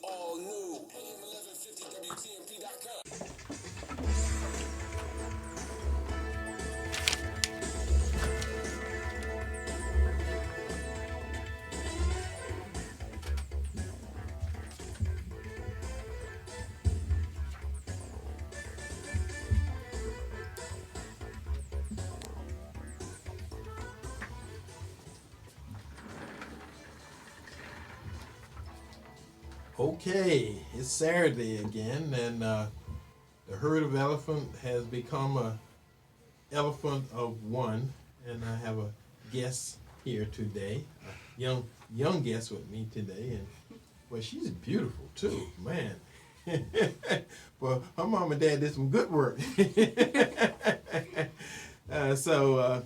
all new. AM1150 WTMP.com. Okay, it's Saturday again, and the herd of elephant has become a elephant of one, and I have a guest here today, a young guest with me today, and well, she's beautiful too, man. Well, her mom and dad did some good work. So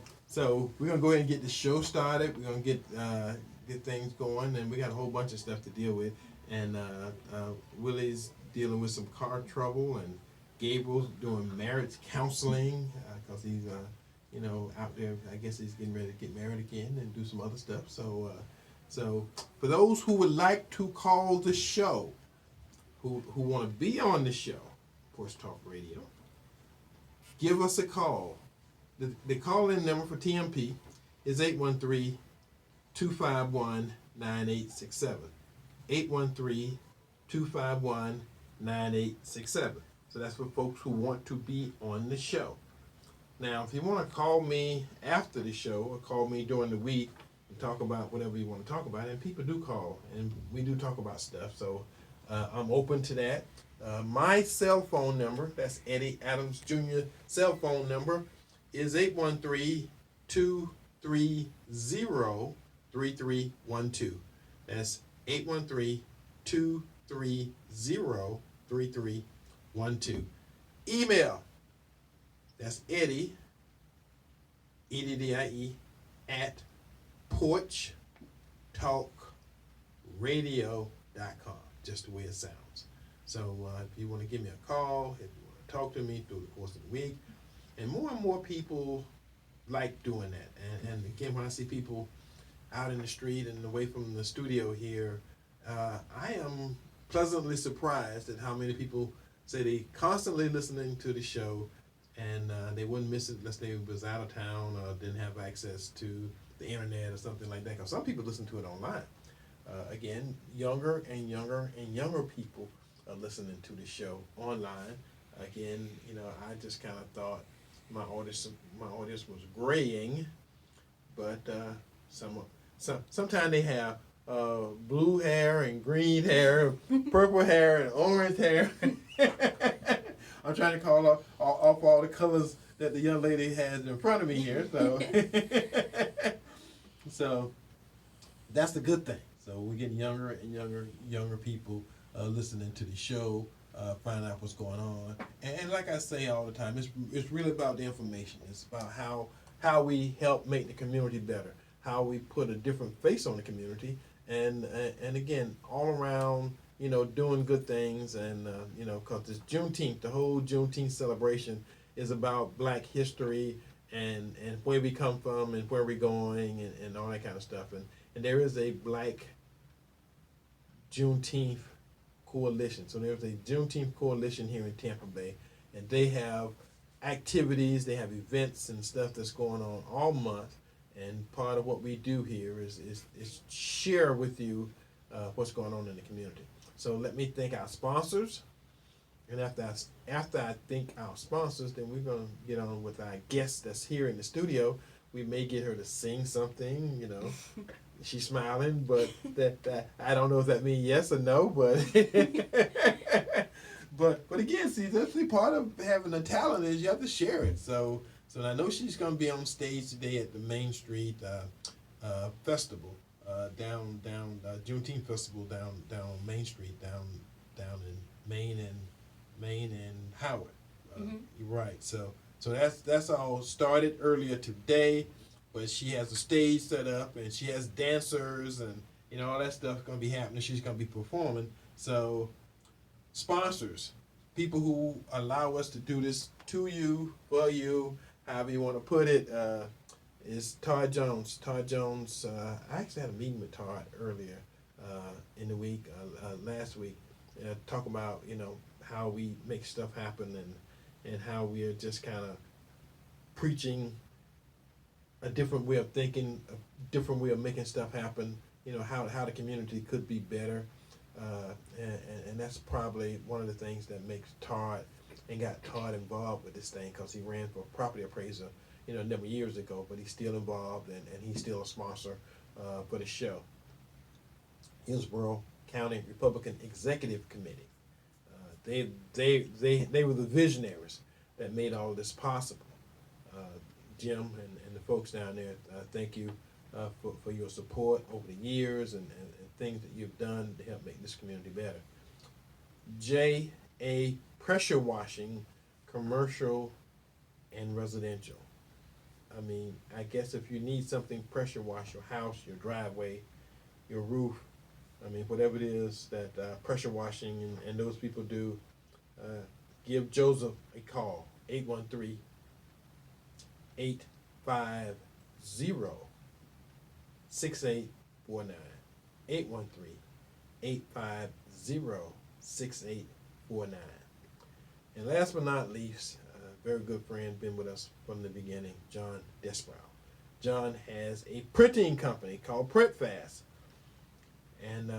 we're gonna go ahead and get the show started. We're gonna get things going, and we got a whole bunch of stuff to deal with. And Willie's dealing with some car trouble, and Gabriel's doing marriage counseling because he's out there. I guess he's getting ready to get married again and do some other stuff. So for those who would like to call the show, who want to be on the show, Porch Talk Radio, give us a call. The call-in number for TMP is 813-251-9867. 813-251-9867. So that's for folks who want to be on the show. Now, if you want to call me after the show or call me during the week and talk about whatever you want to talk about, and people do call, and we do talk about stuff, so I'm open to that. My cell phone number, that's Eddie Adams Jr. cell phone number, is 813-230-3312. That's 813-230-3312. Email, that's Eddie, E-D-D-I-E, at porchtalkradio.com, just the way it sounds. So if you want to give me a call, if you want to talk to me through the course of the week, and more people like doing that. And again, when I see people out in the street and away from the studio here, I am pleasantly surprised at how many people say they constantly listening to the show, and they wouldn't miss it unless they was out of town or didn't have access to the internet or something like that. Because some people listen to it online. Again, younger and younger people are listening to the show online. Again, I just kind of thought my audience was graying, but sometimes they have blue hair and green hair, purple hair and orange hair. I'm trying to call off all the colors that the young lady has in front of me here. So, so that's the good thing. So we're getting younger and younger people listening to the show, finding out what's going on. And like I say all the time, it's really about the information. It's about how we help make the community better, how we put a different face on the community, and again, all around, doing good things. And because it's Juneteenth, the whole Juneteenth celebration is about Black history and where we come from and where we're going and all that kind of stuff. And there is a Black Juneteenth coalition. So there's a Juneteenth coalition here in Tampa Bay, and they have activities, they have events and stuff that's going on all month. And part of what we do here is share with you what's going on in the community. So let me thank our sponsors. And after I thank our sponsors, then we're going to get on with our guest that's here in the studio. We may get her to sing something, She's smiling, but that I don't know if that means yes or no, but but again, see, that's part of having a talent is you have to share it. So I know she's going to be on stage today at the Main Street festival, down Juneteenth festival down Main Street down in Maine and Howard. You're right. So that's all started earlier today. But she has a stage set up, and she has dancers, and all that stuff going to be happening. She's going to be performing. So, sponsors, people who allow us to do this to you, for you, however you want to put it, is Todd Jones. Todd Jones, I actually had a meeting with Todd earlier in the week, last week, talk about, how we make stuff happen, and how we are just kind of preaching a different way of thinking, a different way of making stuff happen, how the community could be better. And that's probably one of the things that makes Todd and got Todd involved with this thing, because he ran for property appraiser, a number of years ago, but he's still involved, and he's still a sponsor for the show. Hillsborough County Republican Executive Committee. They were the visionaries that made all of this possible. Jim and the folks down there, thank you for your support over the years and things that you've done to help make this community better. J.A. Pressure Washing, Commercial and Residential. I mean, I guess if you need something pressure wash your house, your driveway, your roof, I mean, whatever it is that pressure washing and those people do, give Joseph a call, 813-850-6849. 813-850-6849. And last but not least, a very good friend, been with us from the beginning, John Desbrow. John has a printing company called Print Fast. And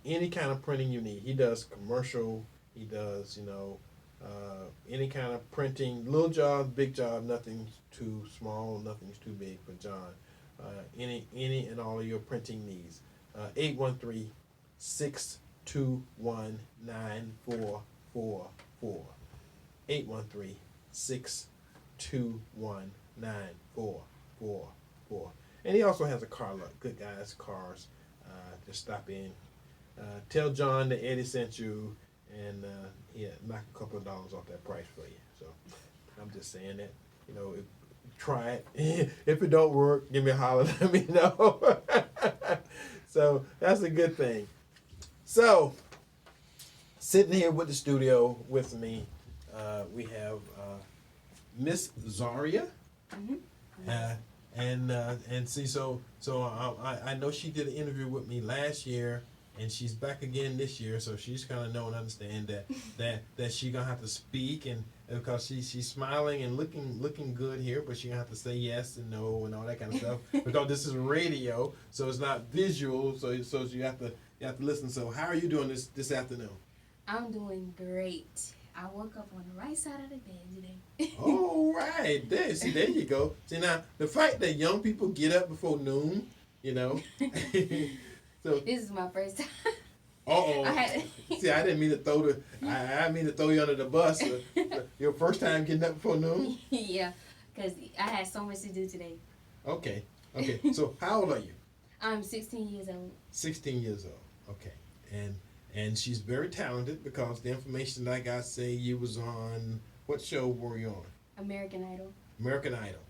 any kind of printing you need. He does commercial, he does, any kind of printing, little job, big job, nothing's too small, nothing's too big for John. Any and all of your printing needs. 813-621-9444. 813-621-9444. And he also has a car lot, Good Guys Cars. Just stop in. Tell John that Eddie sent you, and knock a couple of dollars off that price for you. So I'm just saying that, try it. If it don't work, give me a holler, let me know. So that's a good thing. So sitting here with the studio with me, we have Miss Zaria. Mm-hmm. And see, so I know she did an interview with me last year, and she's back again this year. So she's kind of know and understand that she gonna have to speak, and because she's smiling and looking good here, but she gonna have to say yes and no and all that kind of stuff because this is radio, so it's not visual. So you have to listen. So how are you doing this afternoon? I'm doing great. I woke up on the right side of the bed today. All right, there you go. See, now the fact that young people get up before noon, so this is my first time. See, I didn't mean to throw I mean to throw you under the bus. Your first time getting up before noon? Yeah, because I had so much to do today. Okay. So how old are you? I'm 16 years old. 16 years old. Okay. And she's very talented, because the information that I got say you was on, what show were you on? American Idol. American Idol.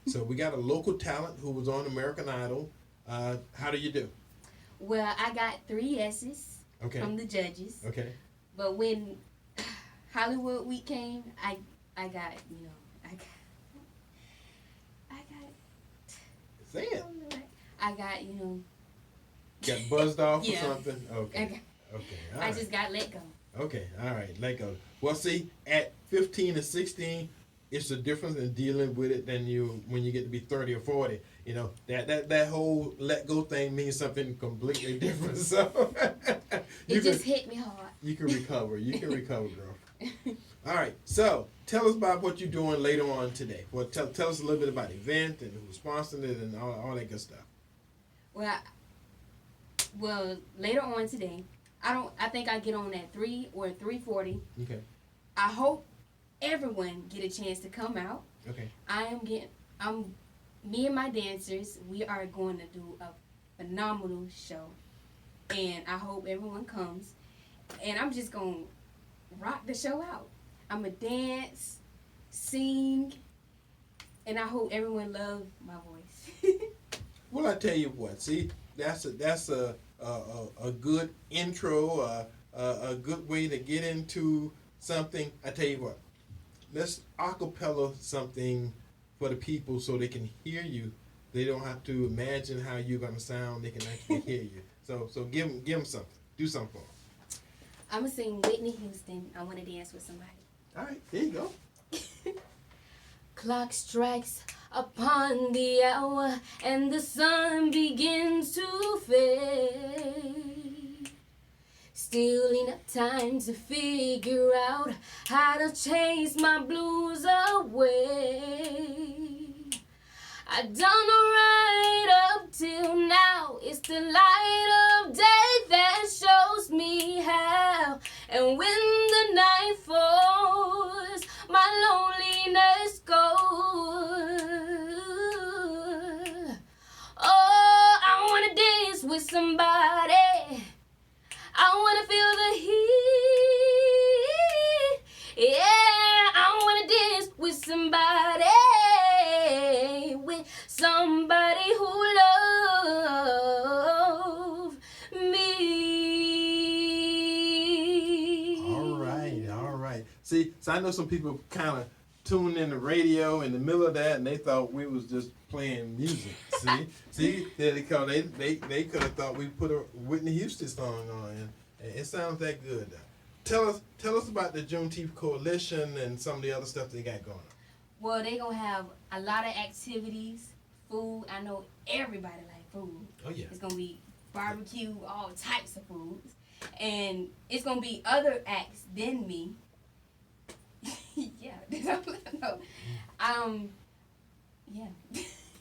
So we got a local talent who was on American Idol. How do you do? Well, I got 3 yeses from the judges. Okay. But when Hollywood Week came, I got. Say it. I got, Got buzzed off Yeah. or something? Okay. All I right. just got let go. Okay, all right, let go. Well, see, at 15 and 16, it's a difference in dealing with it than when you get to be 30 or 40. That whole let go thing means something completely different. So It just hit me hard. You can recover. Girl. All right, so tell us about what you're doing later on today. Well, tell us a little bit about the event and who's sponsoring it and all that good stuff. Well, later on today, I think I get on at 3 or 3:40. Okay. I hope everyone get a chance to come out. Okay. Me and my dancers, we are going to do a phenomenal show. And I hope everyone comes. And I'm just going to rock the show out. I'm going to dance, sing, and I hope everyone loves my voice. Well, I tell you what, see, that's a good intro, a good way to get into something. I tell you what, let's acapella something for the people so they can hear you. They don't have to imagine how you're gonna sound. They can actually hear you. So give them something. Do something for them. I'm going to sing Whitney Houston. I Want to Dance with Somebody. All right, here you go. Clock strikes upon the hour and the sun begins to fade. Still enough time to figure out how to chase my blues away. I done right up till now. It's the light of day that shows me how. And when the night falls, my loneliness goes. Oh, I wanna dance with somebody. I wanna feel the heat. Yeah, I wanna dance with somebody. With somebody who loves me. All right. See, so I know some people kind of tuned in the radio in the middle of that, and they thought we was just playing music. See, because they could have thought we put a Whitney Houston song on, and it sounds that good. Tell us about the JuneTeenth Coalition and some of the other stuff they got going on. Well, they gonna have a lot of activities, food. I know everybody like food. Oh yeah. It's gonna be barbecue, all types of foods, and it's gonna be other acts than me. Yeah, that's all I know. Yeah.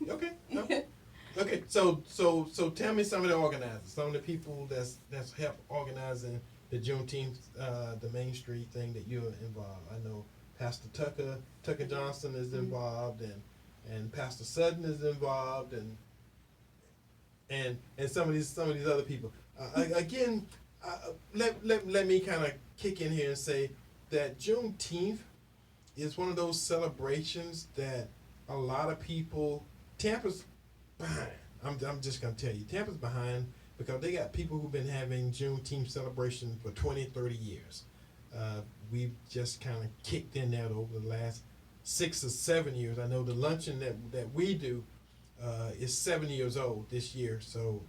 Okay. Okay. So tell me some of the organizers, some of the people that's helped organizing the JuneTeenth, the Main Street thing that you're involved. I know Pastor Tucker Johnson is involved, and Pastor Sutton is involved, and some of these other people. Again, let me kind of kick in here and say that JuneTeenth is one of those celebrations that a lot of people. Tampa's behind. I'm just gonna tell you, Tampa's behind because they got people who've been having JuneTeenth celebration for 20, 30 years. We've just kind of kicked in that over the last 6 or 7 years. I know the luncheon that we do is 7 years old this year. So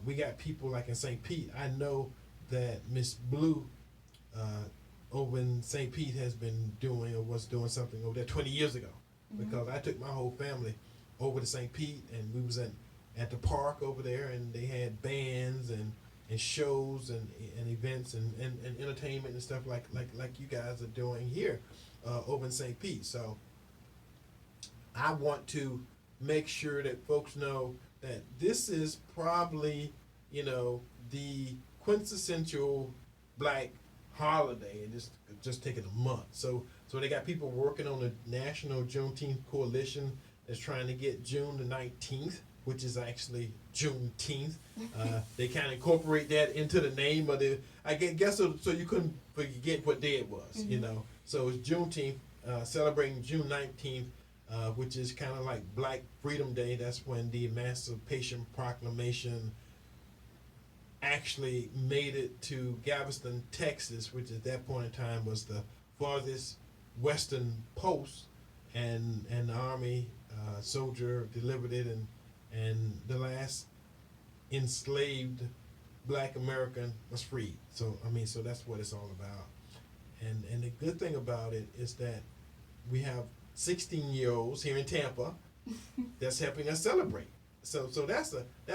we got people like in St. Pete. I know that Miss Blue over in St. Pete has been doing or was doing something over there 20 years ago. Because I took my whole family over to St. Pete, and we was at the park over there, and they had bands and shows and events and entertainment and stuff like you guys are doing here over in St. Pete. So I want to make sure that folks know that this is probably, the quintessential black holiday, and just taking a month. So they got people working on the National JuneTeenth Coalition that's trying to get June the 19th, which is actually JuneTeenth. They kind of incorporate that into the name of the, I guess, so you couldn't forget what day it was, So it's JuneTeenth, celebrating June 19th, which is kind of like Black Freedom Day. That's when the Emancipation Proclamation actually made it to Galveston, Texas, which at that point in time was the farthest western post, and the Army soldier delivered it, and the last enslaved Black American was freed. So that's what it's all about. And the good thing about it is that we have 16-year-olds here in Tampa that's helping us celebrate. So that's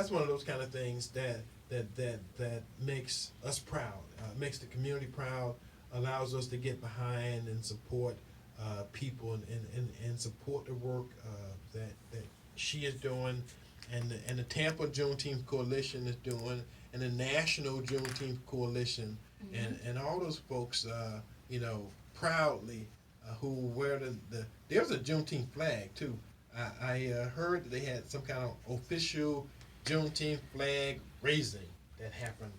one of those kind of things that makes us proud, makes the community proud, allows us to get behind and support people and support the work that she is doing, and the Tampa JuneTeenth Coalition is doing, and the National JuneTeenth Coalition, and all those folks, proudly who wear there's a JuneTeenth flag too. I heard that they had some kind of official JuneTeenth flag raising that happened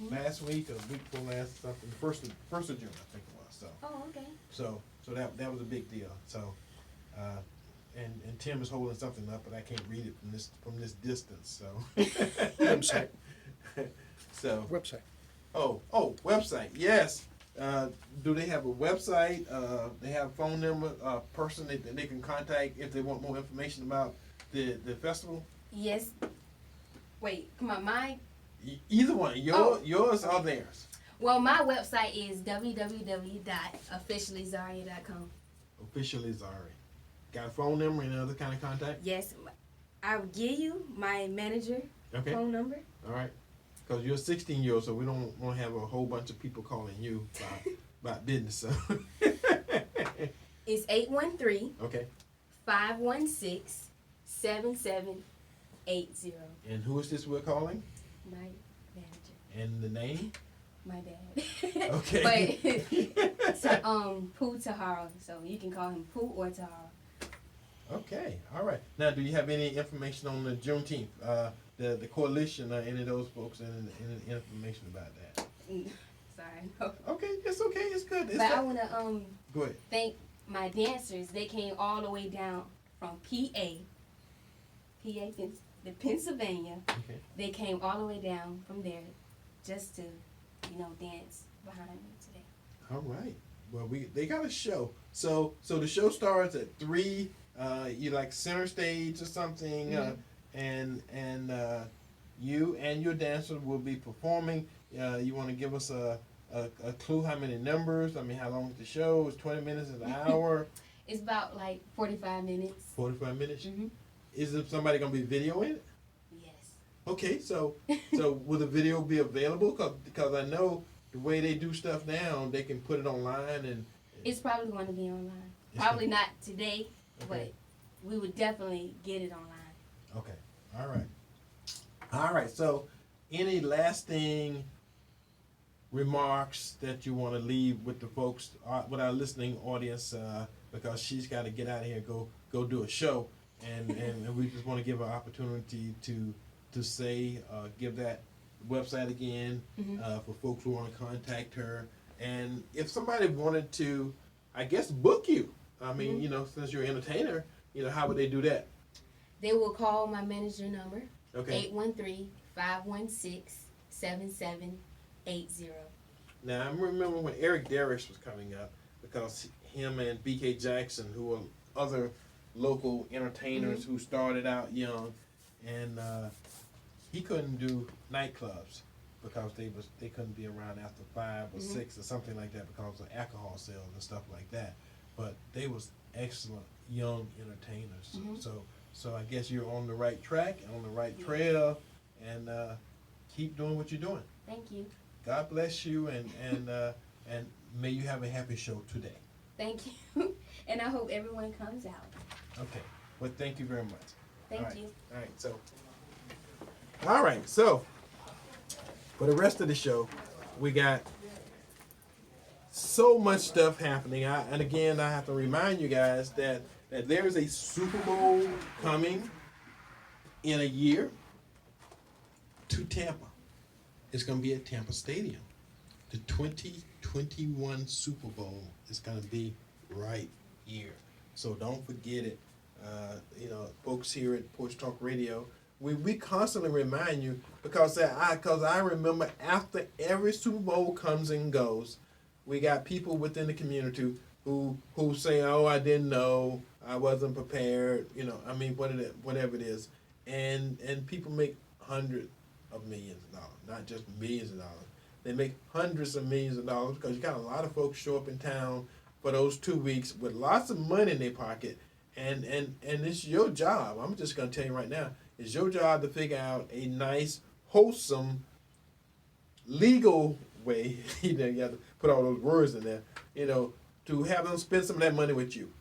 last week or the week before last, something, the first of June, I think it was. So. Oh, okay. So that was a big deal. So, and Tim is holding something up, but I can't read it from this distance. So. Website. So. Website. Oh, website. Yes. Do they have a website? They have a phone number, person that they can contact if they want more information about the festival? Yes. Wait, come on, Either one, yours or theirs. Well, my website is www.officiallyzaria.com. Officially Zari. Got a phone number and other kind of contact? Yes, I'll give you my manager phone number. All right. Because you're a 16-year-old, so we don't want to have a whole bunch of people calling you about business. So. It's 813. Okay. 516-7780. And who is this we're calling? My manager. And the name? My dad. Okay. But Pooh Tahara, so you can call him Pooh or Tahara. Okay, all right. Now, do you have any information on the JuneTeenth, the coalition, any of those folks, and any information about that? Sorry, no. Okay, it's okay. It's good. It's But good. I want to Go ahead. thank my dancers. They came all the way down from Pennsylvania. Okay. They came all the way down from there just to, dance behind me today. All right. Well, they got a show. So the show starts at 3. You like center stage or something, and you and your dancer will be performing. You want to give us a clue how many numbers? I mean, how long is the show? Is 20 minutes? Is an hour? It's about like 45 minutes. 45 minutes. Mm-hmm. Is there somebody gonna be videoing it? Yes. Okay, so will the video be available? Because I know the way they do stuff now, they can put it online and. It's probably going to be online. Probably not today, but we would definitely get it online. Okay. All right. All right. So, any lasting remarks that you want to leave with the folks, with our listening audience, because she's got to get out of here, go do a show, and we just want to give her opportunity to say, give that website again for folks who want to contact her, and if somebody wanted to, I guess, book you. I mean, since you're an entertainer, how would they do that? They will call my manager number, Okay. 813-516-7780. Now, I remember when Eric Darrish was coming up, because him and B.K. Jackson, who were other local entertainers who started out young, and he couldn't do nightclubs because they couldn't be around after 5 or 6 or something like that because of alcohol sales and stuff like that. But they was excellent young entertainers. So I guess you're on the right track and on the right trail, and keep doing what you're doing. Thank you. God bless you, and may you have a happy show today. Thank you. And I hope everyone comes out. Okay. Well, thank you very much. Thank you. All right. So for the rest of the show, we got so much stuff happening. And again, I have to remind you guys that there's a Super Bowl coming in a year to Tampa. It's going to be at Tampa Stadium. The 2021 Super Bowl is going to be right here. So don't forget it. Folks here at Porch Talk Radio, we constantly remind you because I remember after every Super Bowl comes and goes, we got people within the community who say, "Oh, I didn't know, I wasn't prepared." Whatever it is, and people make hundreds of millions of dollars, not just millions of dollars. They make hundreds of millions of dollars because you got a lot of folks show up in town for those 2 weeks with lots of money in their pocket, and it's your job. I'm just gonna tell you right now, it's your job to figure out a nice, wholesome, legal way. You have to put all those words in there. To have them spend some of that money with you,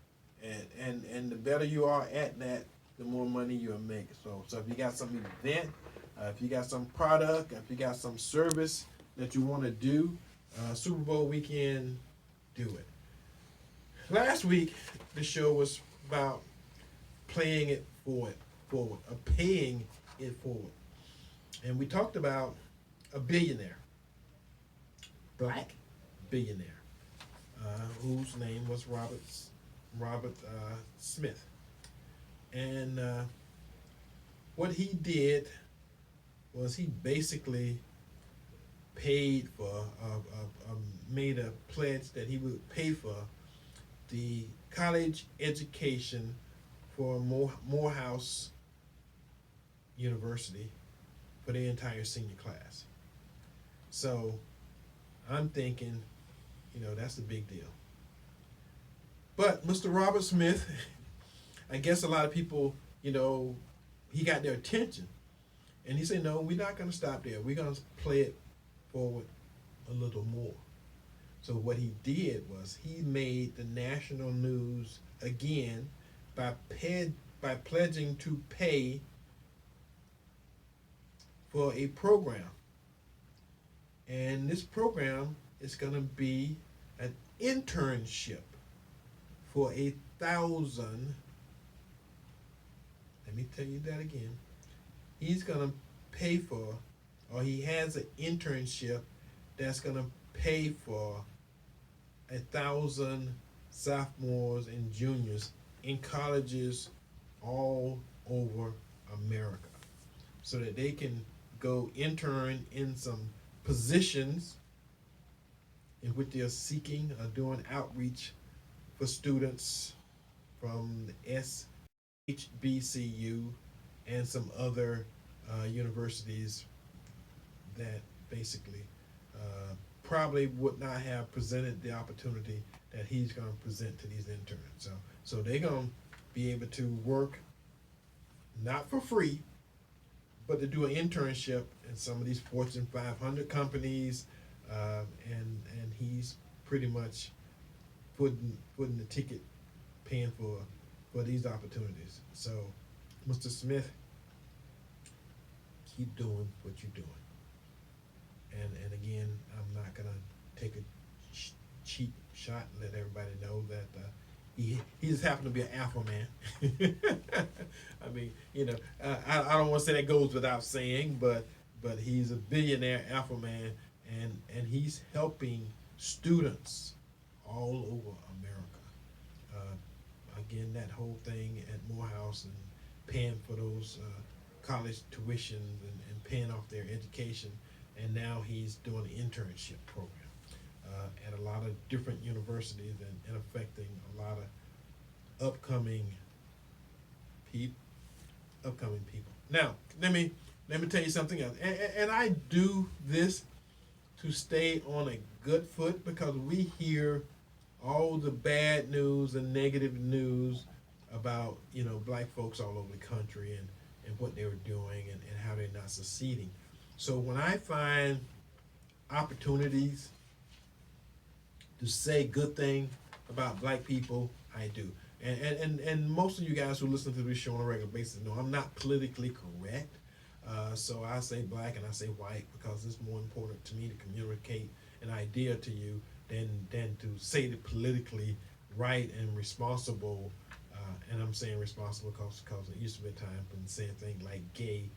and the better you are at that, the more money you'll make. So if you got some event, if you got some product, if you got some service that you want to do, Super Bowl weekend, do it. Last week, the show was about paying it forward, paying it forward. And we talked about a billionaire, black billionaire, whose name was Robert Smith. And what he did was he basically paid for, made a pledge that he would pay for the college education for Morehouse University for their entire senior class. So I'm thinking, that's a big deal. But Mr. Robert Smith, I guess a lot of people, he got their attention. And he said, no, we're not going to stop there. We're going to play it forward a little more. So what he did was he made the national news again by pledging to pay for a program. And this program is going to be an internship for 1,000. Let me tell you that again. He's going to pay for, or he has an internship that's going to pay for 1,000 sophomores and juniors in colleges all over America, so that they can go intern in some positions in which they're seeking or doing outreach for students from the SHBCU and some other universities that basically probably would not have presented the opportunity that he's going to present to these interns. So they're going to be able to work not for free, but to do an internship in some of these Fortune 500 companies, and he's pretty much footing the ticket, paying for these opportunities. So, Mr. Smith, keep doing what you're doing. And again, I'm not gonna take a cheap shot and let everybody know that he just happened to be an alpha man. I mean, I don't want to say that goes without saying, but he's a billionaire alpha man, and he's helping students all over America. Again, that whole thing at Morehouse and paying for those college tuitions and paying off their education, and now he's doing an internship program at a lot of different universities and affecting a lot of upcoming people. Now, let me tell you something else, and I do this to stay on a good foot, because we hear all the bad news and negative news about black folks all over the country and what they were doing and how they're not succeeding. So when I find opportunities to say good thing about black people, I do. And most of you guys who listen to this show on a regular basis know I'm not politically correct. So I say black and I say white because it's more important to me to communicate an idea to you than to say the politically right and responsible. And I'm saying responsible because it used to be a time when saying things like gay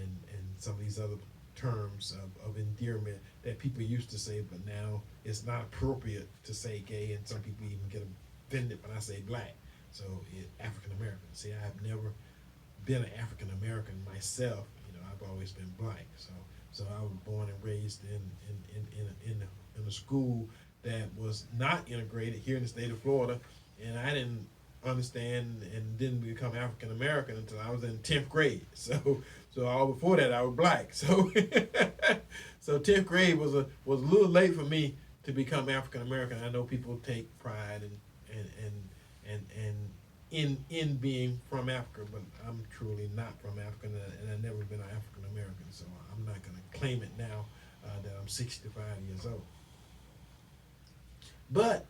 and some of these other terms of endearment that people used to say, but now it's not appropriate to say gay, and some people even get offended when I say black. So African American. See, I have never been an African American myself. I've always been black. So I was born and raised in a school that was not integrated here in the state of Florida, and I didn't understand and didn't become African American until I was in 10th grade. So all before that I was black. So 10th grade was a little late for me to become African American. I know people take pride in being from Africa, but I'm truly not from Africa, and I've never been an African American. So I'm not going to claim it now that I'm 65 years old. But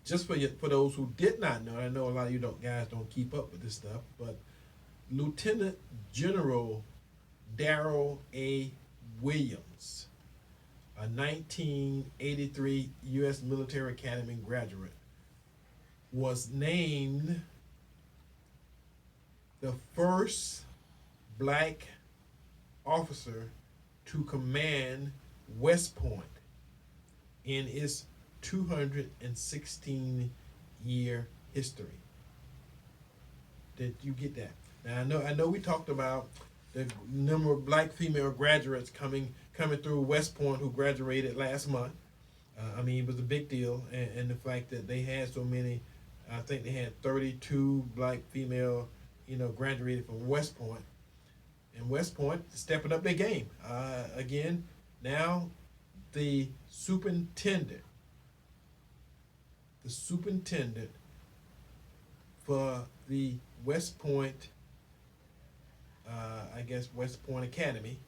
just for those who did not know, I know a lot of you guys don't keep up with this stuff, but Lieutenant General Darrell A. Williams, a 1983 U.S. Military Academy graduate, was named the first black officer to command West Point in its 216-year history. Did you get that? Now I know we talked about the number of black female graduates coming through West Point who graduated last month. It was a big deal, and the fact that they had so many. I think they had 32 black female, graduated from West Point. And West Point stepping up their game. Again, now the superintendent, the superintendent for the West Point, I guess West Point Academy,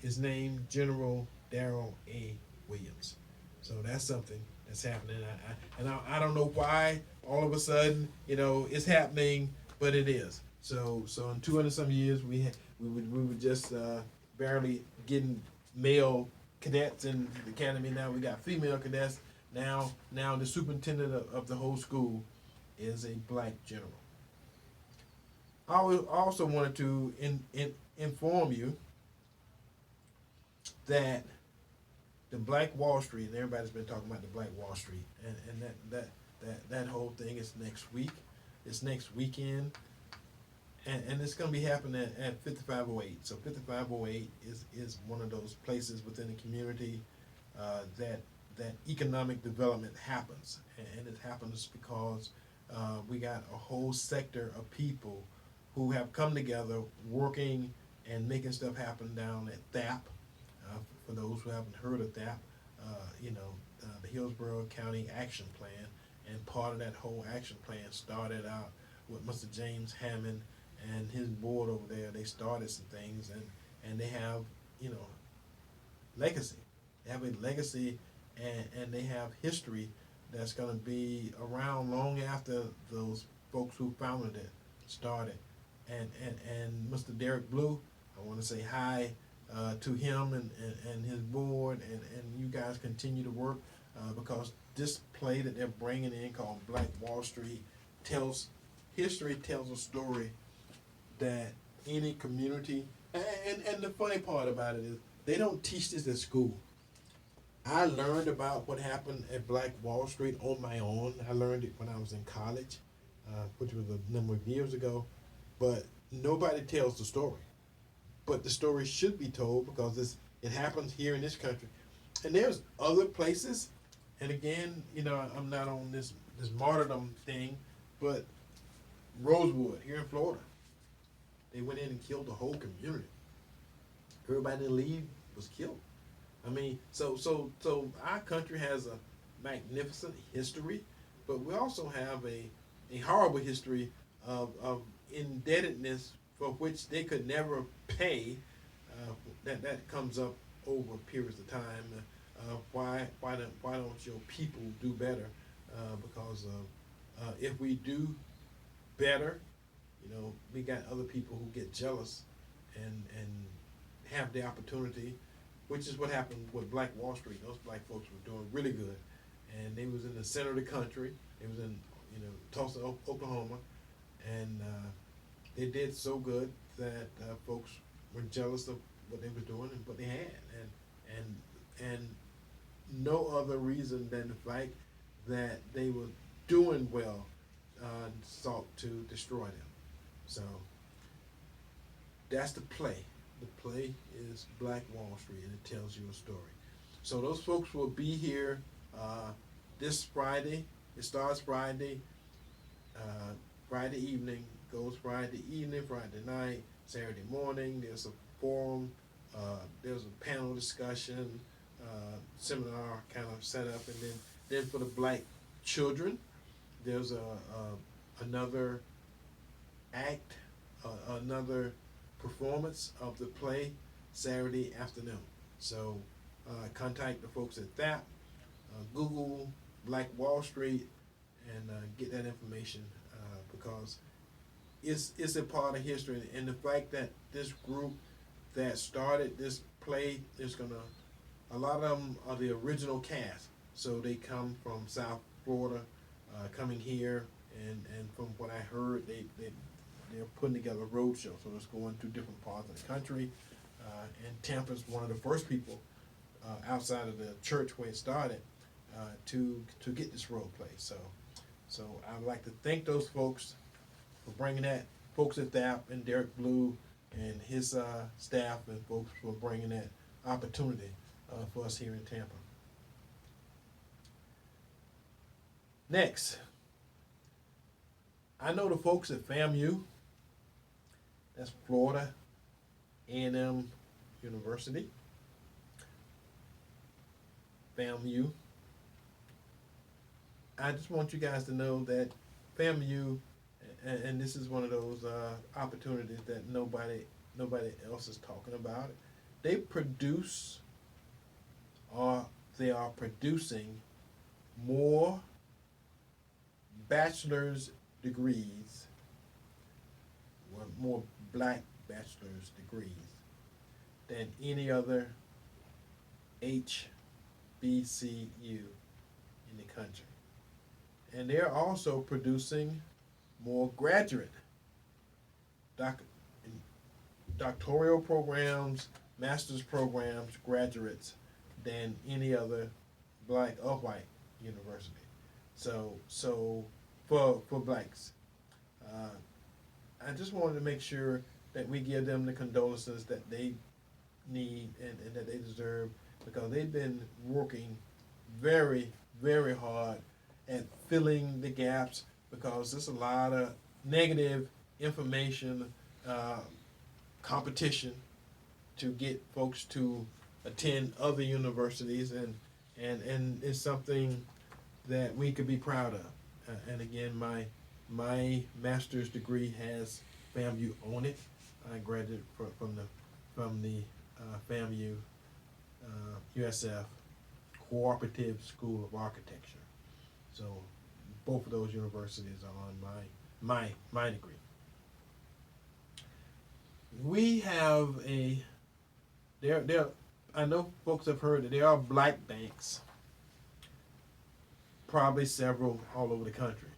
is named General Darrell A. Williams. So that's something that's happening. I don't know why all of a sudden, it's happening, but it is. So in 200 some years, we were just barely getting male cadets in the academy. Now we got female cadets. Now the superintendent of the whole school is a black general. I also wanted to inform you that the Black Wall Street, and everybody's been talking about the Black Wall Street, and that whole thing is next week. It's next weekend, and it's going to be happening at 5508. So 5508 is one of those places within the community that economic development happens, and it happens because we got a whole sector of people who have come together working and making stuff happen down at THAP. For those who haven't heard of that, the Hillsborough County Action Plan, and part of that whole action plan started out with Mr. James Hammond and his board over there. They started some things, and they have, legacy. They have a legacy, and they have history that's going to be around long after those folks who founded it started. And Mr. Derek Blue, I want to say hi to him and his board, and you guys continue to work because this play that they're bringing in called Black Wall Street tells a story that any community, and the funny part about it is they don't teach this at school. I learned about what happened at Black Wall Street on my own. I learned it when I was in college, which was a number of years ago, but nobody tells the story. But the story should be told because it happens here in this country. And there's other places, and again, I'm not on this martyrdom thing, but Rosewood here in Florida, they went in and killed the whole community. Everybody in the lead was killed. I mean, so our country has a magnificent history, but we also have a horrible history of indebtedness for which they could never pay. That comes up over periods of time. Why don't your people do better? Because if we do better, we got other people who get jealous and have the opportunity, which is what happened with Black Wall Street. Those black folks were doing really good, and they was in the center of the country. They was in Tulsa, Oklahoma, and they did so good that folks were jealous of what they were doing and what they had, and no other reason than the fact that they were doing well sought to destroy them. So that's the play. The play is Black Wall Street, and it tells you a story. So those folks will be here this Friday. It starts Friday, Friday evening, goes Friday evening, Friday night, Saturday morning. There's a forum, there's a panel discussion, seminar kind of set up, and then for the black children, there's another act, another performance of the play Saturday afternoon. So contact the folks at that, Google Black Wall Street, and get that information because it's a part of history. And the fact that this group that started this play is a lot of them are the original cast. So they come from South Florida, coming here, and from what I heard, they're putting together a road show. So it's going to different parts of the country. And Tampa's one of the first people outside of the church where it started to get this role play. So I'd like to thank those folks for bringing that, folks at THAP and Derek Blue and his staff, and folks for bringing that opportunity for us here in Tampa. Next, I know the folks at FAMU, that's Florida A&M University, FAMU. I just want you guys to know that FAMU, and this is one of those opportunities that nobody else is talking about. They produce, or they are producing, more bachelor's degrees, more black bachelor's degrees than any other HBCU in the country. And they're also producing more graduate doctoral programs, master's programs, graduates than any other black or white university. So for blacks, I just wanted to make sure that we give them the condolences that they need and that they deserve, because they've been working very, very hard at filling the gaps, because there's a lot of negative information, competition to get folks to attend other universities, and it's something that we could be proud of. And again, my master's degree has FAMU on it. I graduated from the FAMU USF Cooperative School of Architecture. So both of those universities are on my degree. We have there I know folks have heard that there are black banks, probably several all over the country,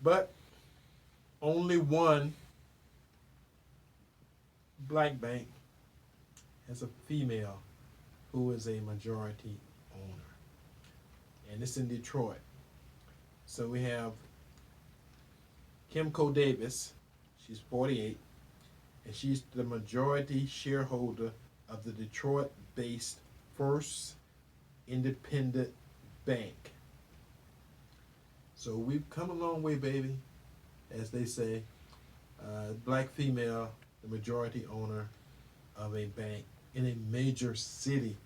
but only one black bank has a female who is a majority owner, and it's in Detroit. So we have Kimco Davis. She's 48, and she's the majority shareholder of the Detroit-based First Independent Bank. So we've come a long way, baby, as they say. Black female, the majority owner of a bank in a major city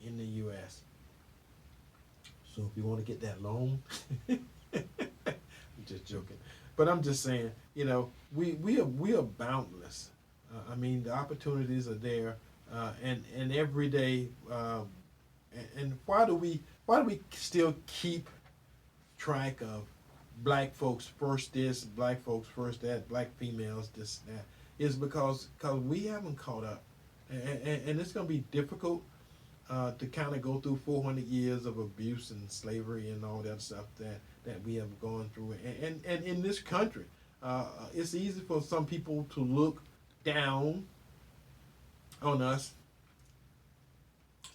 in the U.S. So if you want to get that loan, I'm just joking, but I'm just saying, we are boundless. I mean, the opportunities are there, and every day. And why do we still keep track of black folks first this, black folks first that, black females this, that? Is because we haven't caught up, and it's going to be difficult to kind of go through 400 years of abuse and slavery and all that stuff that we have gone through. And in this country, it's easy for some people to look down on us,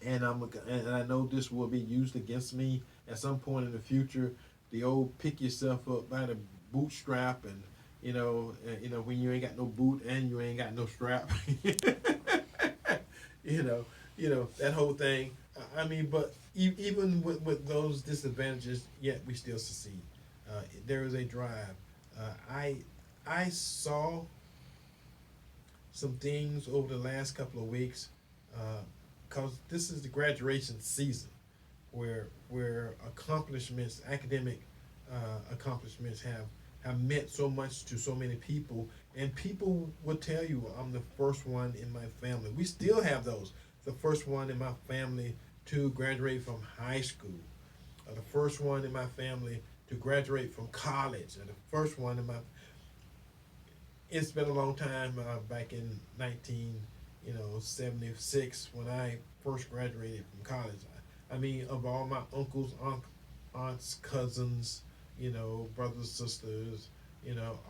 and I know this will be used against me at some point in the future. The old pick yourself up by the bootstrap, and when you ain't got no boot and you ain't got no strap. That whole thing. I mean, but even with those disadvantages, yet we still succeed. There is a drive. I saw some things over the last couple of weeks, because this is the graduation season, where accomplishments, academic accomplishments have meant so much to so many people, and people will tell you, I'm the first one in my family. We still have those. The first one in my family to graduate from high school, the first one in my family to graduate from college, and the first one in my. It's been a long time. Back in 1976, when I first graduated from college. I mean, of all my uncles, aunts, cousins, brothers, sisters,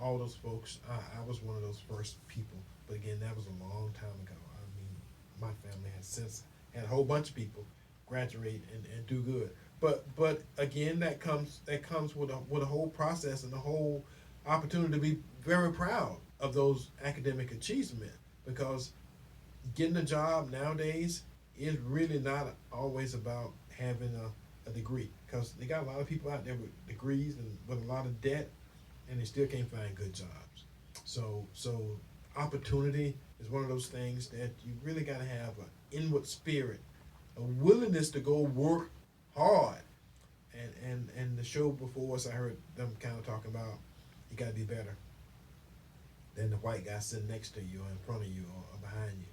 all those folks, I was one of those first people. But again, that was a long time ago. I mean, my family has since had a whole bunch of people graduate and do good. But again, that comes with a whole process and a whole opportunity to be very proud of those academic achievements, because getting a job nowadays is really not always about having a degree, because they got a lot of people out there with degrees and with a lot of debt, and they still can't find good jobs. So opportunity is one of those things that you really got to have an inward spirit, a willingness to go work hard. And the show before us, I heard them kind of talking about you got to be better than the white guy sitting next to you or in front of you or behind you.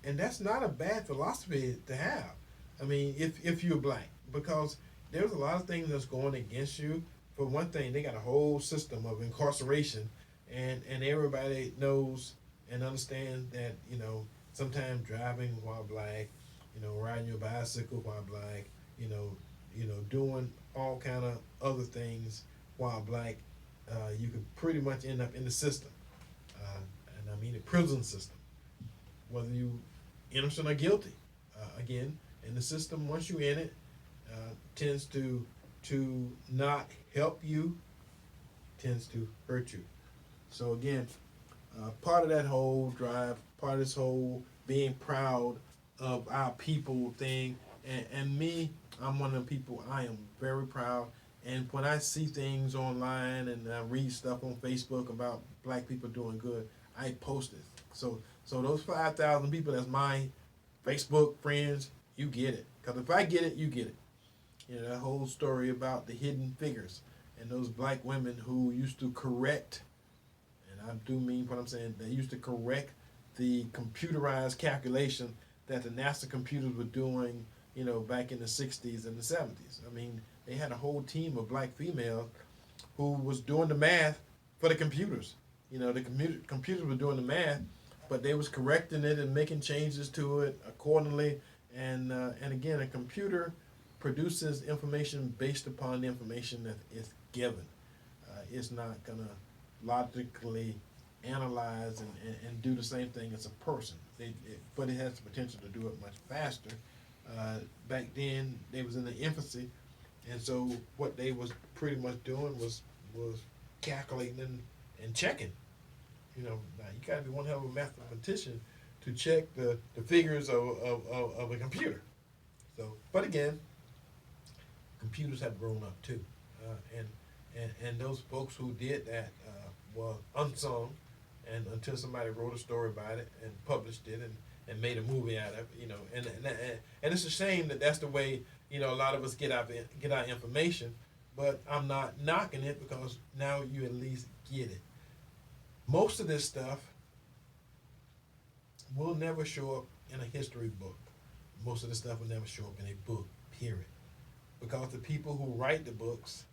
And that's not a bad philosophy to have. I mean, if you're black, because there's a lot of things that's going against you. For one thing, they got a whole system of incarceration, and everybody knows and understands that, sometimes driving while black, riding your bicycle while black, you know, doing all kind of other things while black, you could pretty much end up in the system, and I mean the prison system, whether you innocent or guilty. Again, in the system, once you're in it, tends to not help you, tends to hurt you. So again, part of that whole drive, part of this whole being proud of our people thing, and me, I'm one of the people, I am very proud. And when I see things online and I read stuff on Facebook about black people doing good, I post it. So those 5,000 people that's my Facebook friends, you get it. Because if I get it, you get it. That whole story about the hidden figures and those black women who used to correct, and I do mean what I'm saying, they used to correct the computerized calculation that the NASA computers were doing, back in the 60s and the 70s. I mean, they had a whole team of black females who was doing the math for the computers. The computers were doing the math, but they was correcting it and making changes to it accordingly. And again, a computer produces information based upon the information that is given. It's not gonna logically analyze and do the same thing as a person. But it has the potential to do it much faster. Back then, they was in the infancy, and so what they was pretty much doing was calculating and checking. Now you gotta be one hell of a mathematician to check the figures of a computer. So, but again, computers have grown up too, and those folks who did that were unsung, and until somebody wrote a story about it and published it and made a movie out of it, and it's a shame that that's the way a lot of us get our information. But I'm not knocking it, because now you at least get it. Most of this stuff will never show up in a history book. Most of the stuff will never show up in a book, period. Because the people who write the books,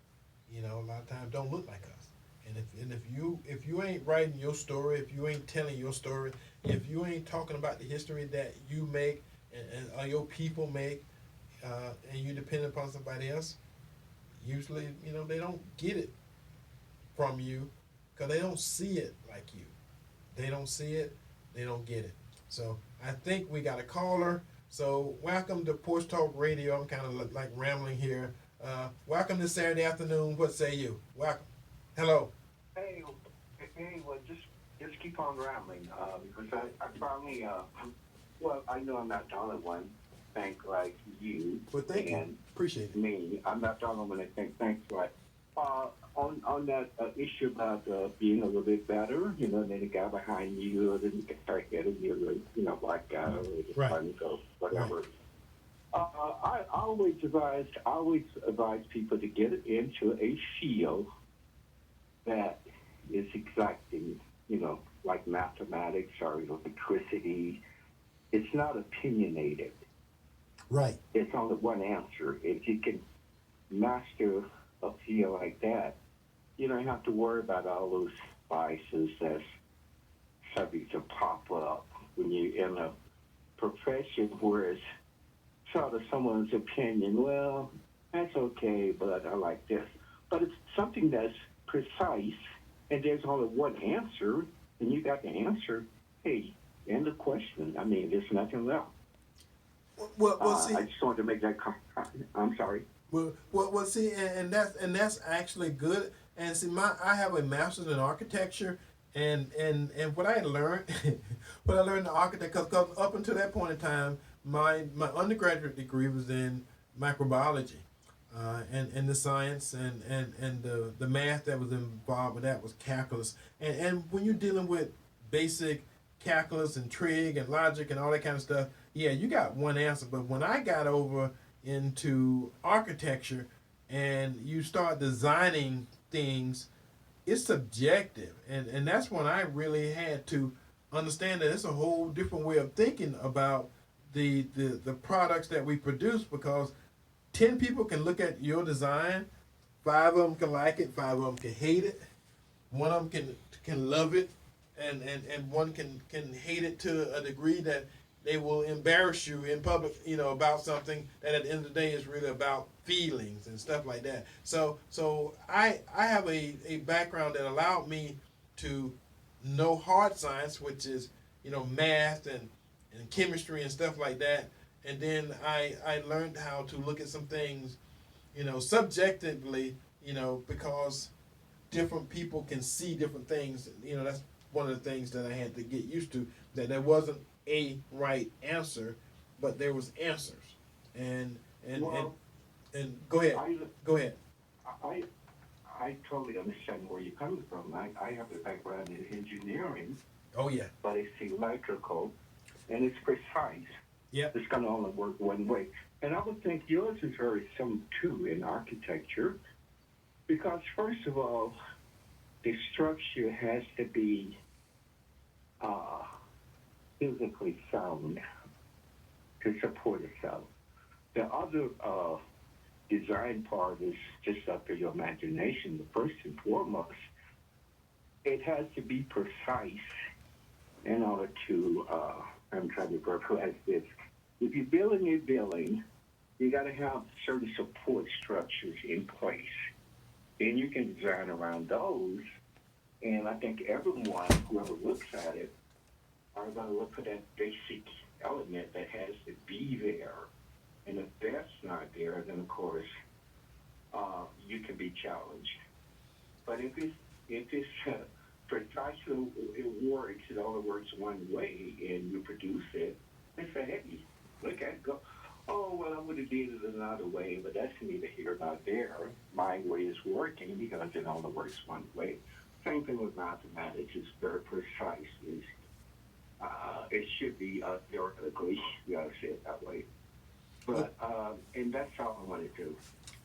a lot of times don't look like us. And if you ain't writing your story, if you ain't telling your story, if you ain't talking about the history that you make and your people make, and you depend upon somebody else, usually they don't get it from you, because they don't see it like you. They don't see it, they don't get it. So I think we got a caller. So welcome to Porch Talk Radio. I'm kind of like rambling here. Welcome this Saturday afternoon. What say you? Welcome. Hello. Hey, well, just keep on rambling, because I finally, well, I know I'm not the only one think like you. Well, thank you. Appreciate it. Me, I'm not the only one that thinks like, on that issue about being a little bit better, then the guy behind you, or then you start getting you, black guy, or Right. Hispanic or whatever. Right. I always advise people to get into a field that is exacting, like mathematics or electricity. It's not opinionated. Right. It's only one answer. If you can master a field like that, you don't have to worry about all those biases that's subject to pop up when you're in a profession where it's sort of someone's opinion. Well, that's okay, but I like this. But it's something that's precise, and there's only one answer, and you got the answer. Hey, end of question. I mean, there's nothing left. Well, see, I just wanted to make that. I'm sorry. Well, see, and that's actually good. And see, I have a master's in architecture, and what I learned, what I learned in architecture, because up until that point in time, my undergraduate degree was in microbiology, and the science and the math that was involved with that was calculus. And when you're dealing with basic calculus and trig and logic and all that kind of stuff, yeah, you got one answer. But when I got over into architecture and you start designing things, it's subjective. And that's when I really had to understand that it's a whole different way of thinking about the products that we produce, because 10 people can look at your design, 5 of them can like it, 5 of them can hate it, one of them can love it, and one can hate it to a degree that they will embarrass you in public, about something that at the end of the day is really about feelings and stuff like that. So I have a background that allowed me to know hard science, which is, math and chemistry and stuff like that. And then I learned how to look at some things, subjectively, because different people can see different things. That's one of the things that I had to get used to, that there wasn't a right answer, but there was answers. And go ahead. Go ahead. I totally understand where you're coming from. I have a background in engineering. Oh yeah. But it's electrical, and it's precise. Yeah. It's going to only work one way. And I would think yours is very similar too in architecture, because first of all, the structure has to be physically sound to support itself. The other design part is just up to your imagination. The first and foremost, it has to be precise in order to, I'm trying to verbalize this. If you're building a building, you got to have certain support structures in place. Then you can design around those. And I think everyone, whoever looks at it, are going to look for that basic element that has to be there. And if that's not there, then of course, you can be challenged. But if it's precisely it works, it only works one way, and you produce it, and say, hey, look at it, go. Oh, well, I would have did it another way, but that's neither here nor there. My way is working because it only works one way. Same thing with mathematics. It's very precise. It should be theoretically, you gotta say it that way. But and that's all I want to do.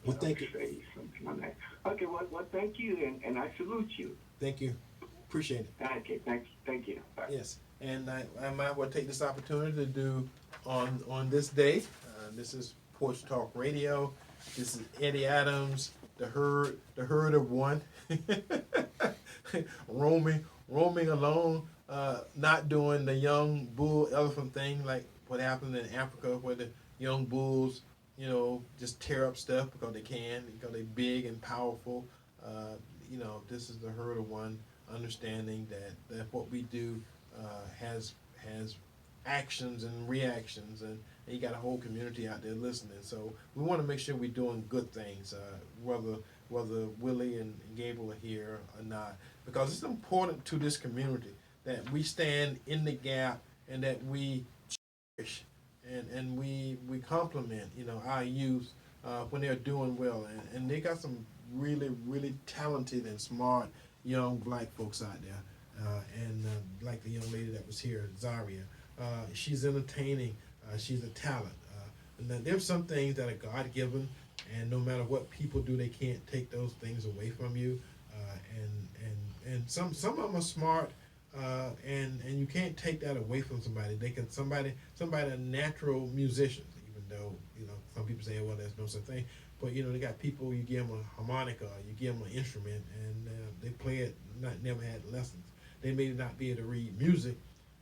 Well, thank you. Say something on that. Okay, well, thank you, and I salute you. Thank you. Appreciate it. Okay, thank you. Bye. Yes, and I might well take this opportunity to do on this day. This is Porch Talk Radio. This is Eddie Adams, the herd of one, roaming alone, not doing the young bull elephant thing like what happened in Africa, where the young bulls, just tear up stuff because they can, because they're big and powerful. This is the herd of one, understanding that what we do has actions and reactions, and you got a whole community out there listening. So we want to make sure we're doing good things, whether Willie and Gabriel are here or not, because it's important to this community that we stand in the gap and that we cherish and we compliment our youth when they're doing well, and they got some really, really talented and smart young black folks out there, and like the young lady that was here, Zaria. She's entertaining. She's a talent. And there's some things that are God-given, and no matter what people do, they can't take those things away from you. And some of them are smart, and you can't take that away from somebody. Somebody are natural musicians, even though some people say, well, there's no such thing. But they got people, you give them a harmonica, you give them an instrument, and they play it. Never had lessons. They may not be able to read music,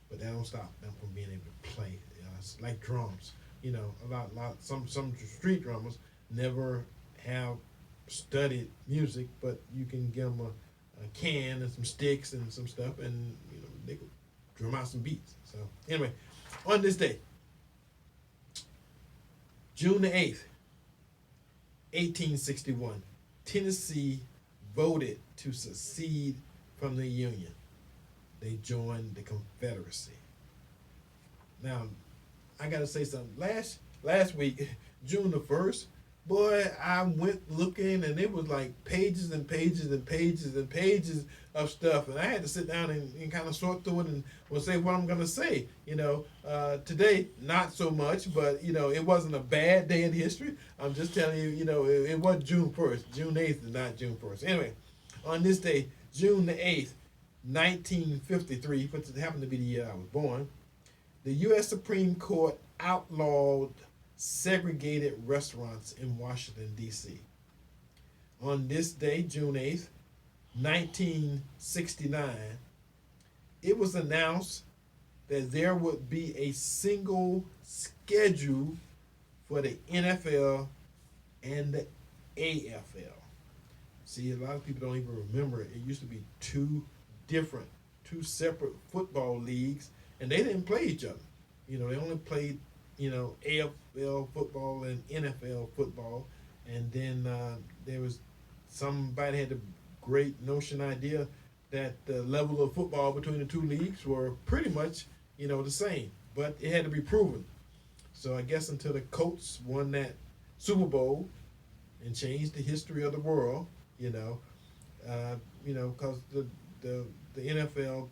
but that don't stop them from being able to play. It's like drums. Some street drummers never have studied music, but you can give them a can and some sticks and some stuff, and they can drum out some beats. So anyway, on this day, June the 8th, 1861, Tennessee voted to secede from the Union. They joined the Confederacy. Now, I gotta say something. Last week, June the 1st, Boy, I went looking, and it was like pages and pages and pages and pages of stuff, and I had to sit down and kind of sort through it and will say what I'm gonna say. Today not so much, but it wasn't a bad day in history. I'm just telling you, it was June 1st. June 8th is not June 1st. Anyway, on this day, June the 8th, 1953, which happened to be the year I was born, the U.S. Supreme Court outlawed segregated restaurants in Washington, D.C. On this day, June 8th, 1969, it was announced that there would be a single schedule for the NFL and the AFL. See, a lot of people don't even remember it. It used to be two separate football leagues, and they didn't play each other. They only played, AFL football and NFL football. And then there was somebody had the great notion idea that the level of football between the two leagues were pretty much, the same. But it had to be proven. So I guess until the Colts won that Super Bowl and changed the history of the world, because the NFL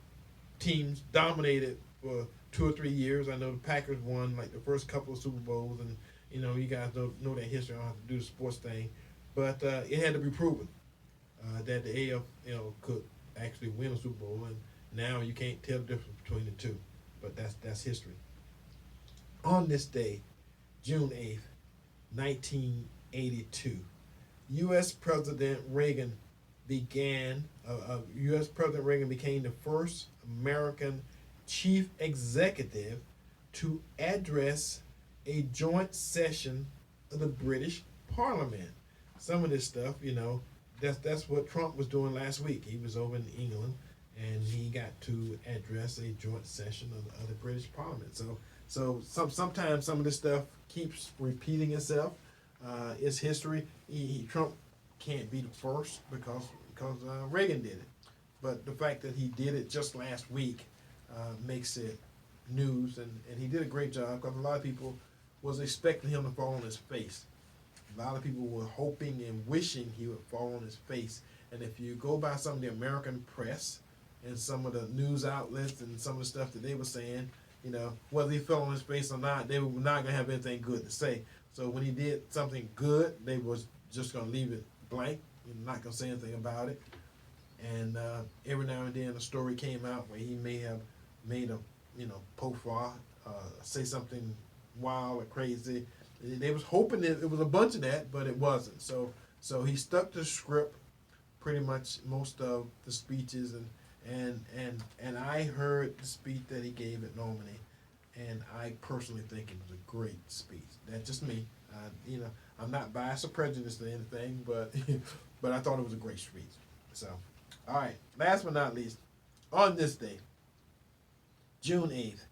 teams dominated for 2 or 3 years. I know the Packers won like the first couple of Super Bowls, and you guys know that history. I don't have to do the sports thing, but it had to be proven that the AFL could actually win a Super Bowl, and now you can't tell the difference between the two. But that's history. On this day, June 8th, 1982, U.S. President Reagan U.S. President Reagan became the first American chief executive to address a joint session of the British Parliament. Some of this stuff, that's what Trump was doing last week. He was over in England, and he got to address a joint session of the British Parliament. So sometimes some of this stuff keeps repeating itself. It's history. Trump can't be the first because Reagan did it. But the fact that he did it just last week makes it news, and he did a great job because a lot of people was expecting him to fall on his face. A lot of people were hoping and wishing he would fall on his face. And if you go by some of the American press and some of the news outlets and some of the stuff that they were saying, whether he fell on his face or not, they were not going to have anything good to say. So when he did something good, they was just going to leave it blank, not going to say anything about it. And every now and then a story came out where he may have made a, profile, say something wild or crazy. They was hoping that it was a bunch of that, but it wasn't. So he stuck to the script pretty much most of the speeches, and I heard the speech that he gave at Normandy, and I personally think it was a great speech. That's just me. I'm not biased or prejudiced or anything, but but I thought it was a great speech. So, all right. Last but not least, on this day, June 8th,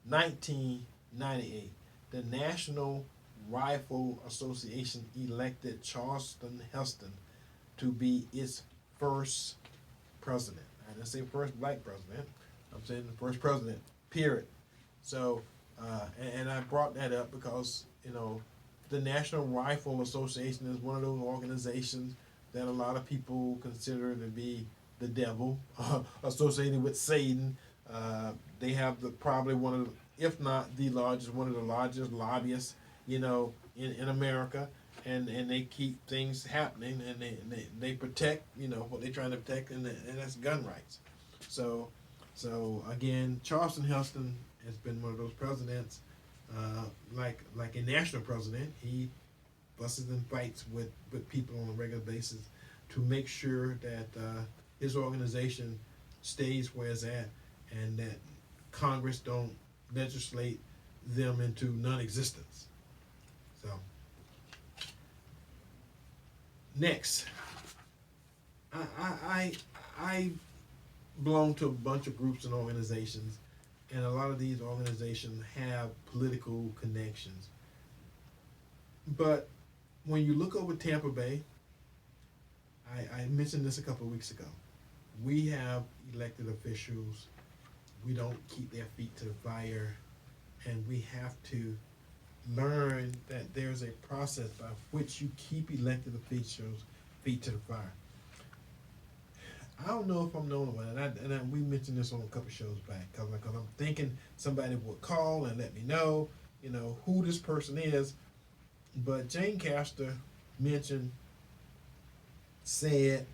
1998, the National Rifle Association elected Charleston Heston to be its first president. I didn't say first black president. I'm saying the first president, period. So, and I brought that up because, the National Rifle Association is one of those organizations that a lot of people consider to be the devil, associated with Satan. They have probably one of, if not the largest, one of the largest lobbyists, in America, and they keep things happening, and they protect, what they're trying to protect, and that's gun rights. So again, Charleston Heston has been one of those presidents, like a national president. He fusses and fights with people on a regular basis to make sure that his organization stays where it's at, and that Congress don't legislate them into non-existence. So next, I belong to a bunch of groups and organizations, and a lot of these organizations have political connections. But when you look over Tampa Bay, I mentioned this a couple of weeks ago. We have elected officials. We don't keep their feet to the fire, and we have to learn that there's a process by which you keep elected officials' feet to the fire. I don't know if I'm the only one, and we mentioned this on a couple shows back, because I'm thinking somebody would call and let me know, who this person is. But Jane Castor said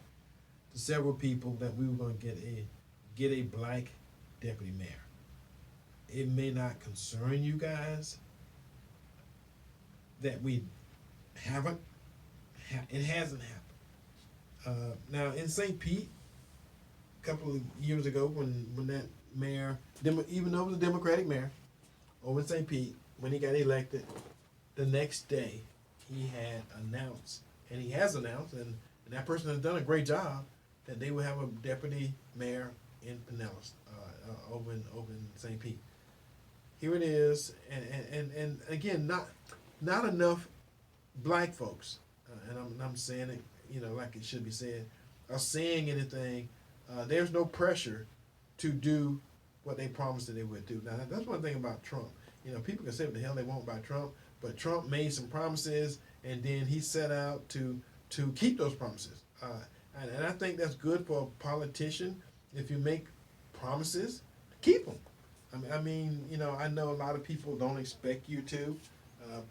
to several people that we were going to get a black deputy mayor. It may not concern you guys that we haven't. It hasn't happened. Now in St. Pete, a couple of years ago, when that mayor, even though it was a Democratic mayor, over in St. Pete, when he got elected, the next day he had announced, and he has announced, and that person has done a great job, that they will have a deputy mayor in Pinellas, over in St. Pete. Here it is, and again, not enough black folks, and I'm saying it, like it should be said, are saying anything. There's no pressure to do what they promised that they would do. Now that's one thing about Trump. People can say what the hell they want about Trump, but Trump made some promises, and then he set out to keep those promises. And I think that's good for a politician. If you make promises, keep them. I mean, I know a lot of people don't expect you to,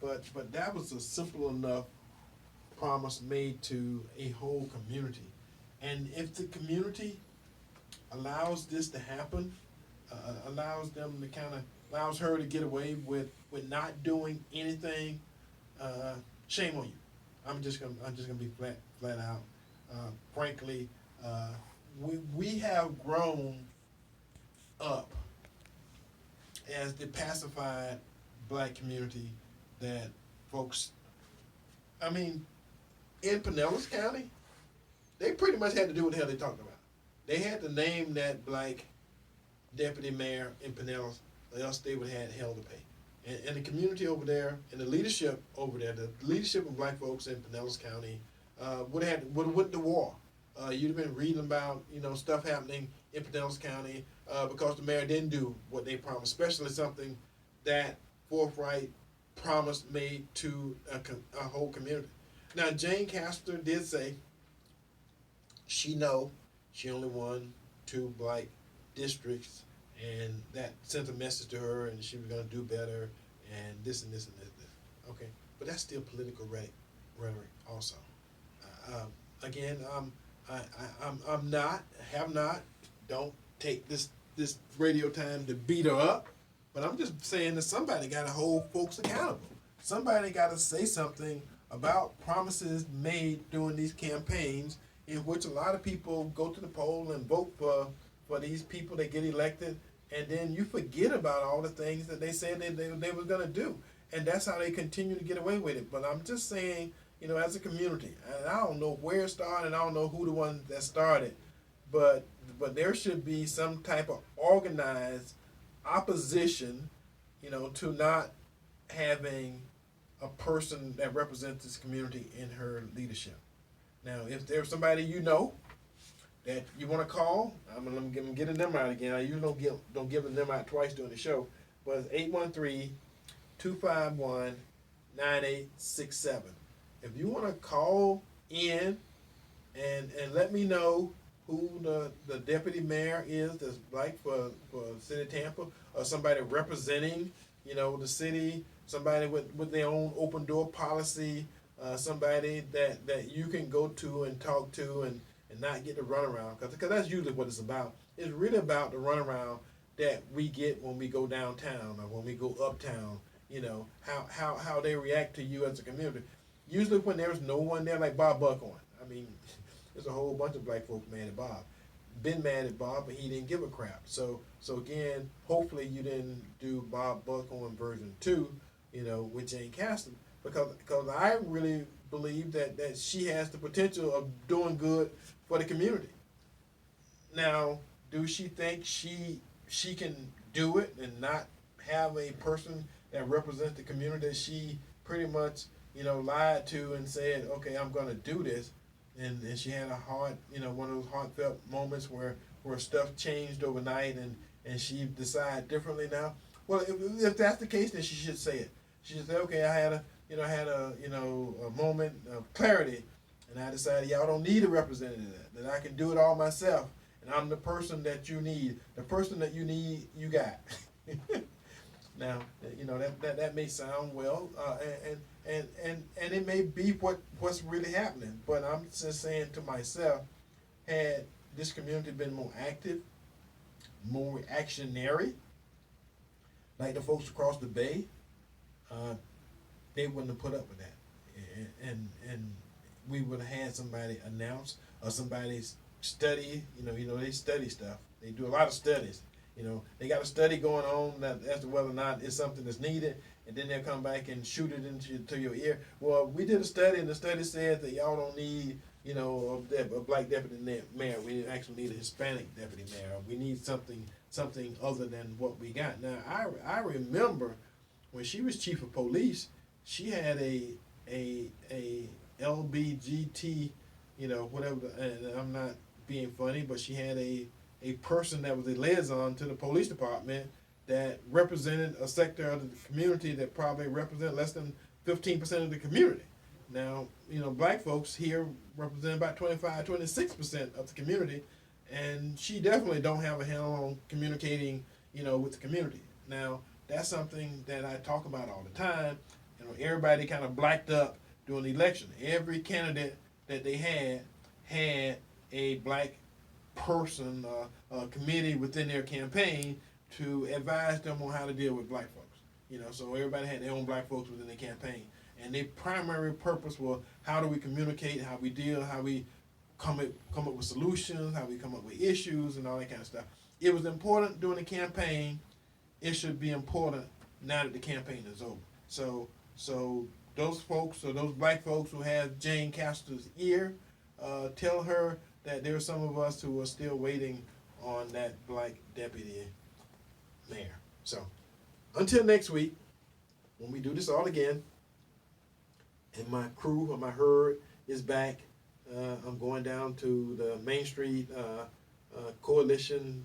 but that was a simple enough promise made to a whole community. And if the community allows this to happen, allows her to get away with not doing anything, shame on you. I'm just gonna be flat out. Frankly, we have grown up as the pacified black community that folks, in Pinellas County, they pretty much had to do what the hell they talked about. They had to name that black deputy mayor in Pinellas, or else they would have had hell to pay. And the community over there, and the leadership over there, the leadership of black folks in Pinellas County, would have went to war. You'd have been reading about stuff happening in Pinellas County because the mayor didn't do what they promised, especially something that forthright promise made to a whole community. Now Jane Castor did say she only won 2 black districts, and that sent a message to her, and she was going to do better, and this and this and this. Okay, but that's still political rhetoric also. Again, don't take this radio time to beat her up, but I'm just saying that somebody got to hold folks accountable. Somebody got to say something about promises made during these campaigns, in which a lot of people go to the poll and vote for these people that get elected, and then you forget about all the things that they said they were going to do, and that's how they continue to get away with it. But I'm just saying, as a community, and I don't know where it started, and I don't know who the one that started, but there should be some type of organized opposition, to not having a person that represents this community in her leadership. Now, if there's somebody that you want to call, I'm getting them out again. I usually don't give them out twice during the show, but it's 813-251-9867. If you want to call in and let me know who the deputy mayor is that's black for the city of Tampa, or somebody representing, the city, somebody with their own open door policy, somebody that you can go to and talk to and not get the runaround, because that's usually what it's about. It's really about the runaround that we get when we go downtown or when we go uptown, how they react to you as a community. Usually when there's no one there, like Bob Buckhorn. There's a whole bunch of black folks mad at Bob. Been mad at Bob, but he didn't give a crap. So again, hopefully you didn't do Bob Buckhorn version 2, with Jane Castor, because I really believe that she has the potential of doing good for the community. Now, do she think she can do it and not have a person that represents the community that she pretty much lied to and said, okay, I'm going to do this, and she had a one of those heartfelt moments where stuff changed overnight and she decided differently now? Well, if that's the case, then she should say it. She just said, okay, I had a moment of clarity, and I decided y'all don't need a representative, that I can do it all myself, and I'm the person that you need. The person that you need, you got. Now, that may sound well, and it may be what's really happening, but I'm just saying to myself, had this community been more active, more reactionary, like the folks across the bay, they wouldn't have put up with that, and we would have had somebody announce or somebody study. They study stuff. They do a lot of studies. They got a study going on as to whether or not it's something that's needed, and then they'll come back and shoot it into your ear. Well, we did a study, and the study said that y'all don't need, a black deputy mayor. We actually need a Hispanic deputy mayor. We need something other than what we got. Now, I remember when she was chief of police, she had a LBGT, whatever. And I'm not being funny, but she had a person that was a liaison to the police department that represented a sector of the community that probably represent less than 15% of the community. Now, black folks here represent about 26% of the community, and she definitely don't have a handle on communicating, with the community. Now, that's something that I talk about all the time. Everybody kind of blacked up during the election. Every candidate that they had a black person, committee within their campaign to advise them on how to deal with black folks. So everybody had their own black folks within their campaign. And their primary purpose was how do we communicate, how we deal, how we come up with solutions, how we come up with issues and all that kind of stuff. It was important during the campaign. It should be important now that the campaign is over. So those folks, or those black folks who have Jane Castor's ear, tell her that there are some of us who are still waiting on that black deputy mayor. So until next week, when we do this all again, and my crew or my herd is back, I'm going down to the Main Street Coalition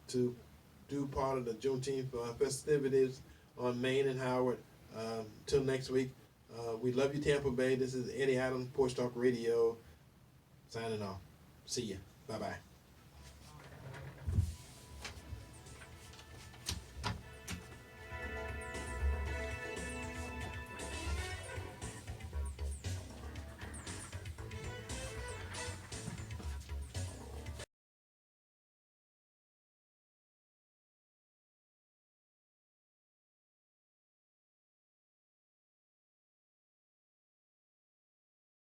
to do part of the JuneTeenth festivities on Main and Howard. Till next week, we love you, Tampa Bay. This is Eddie Adams, Porch Talk Radio, signing off. See ya. Bye-bye.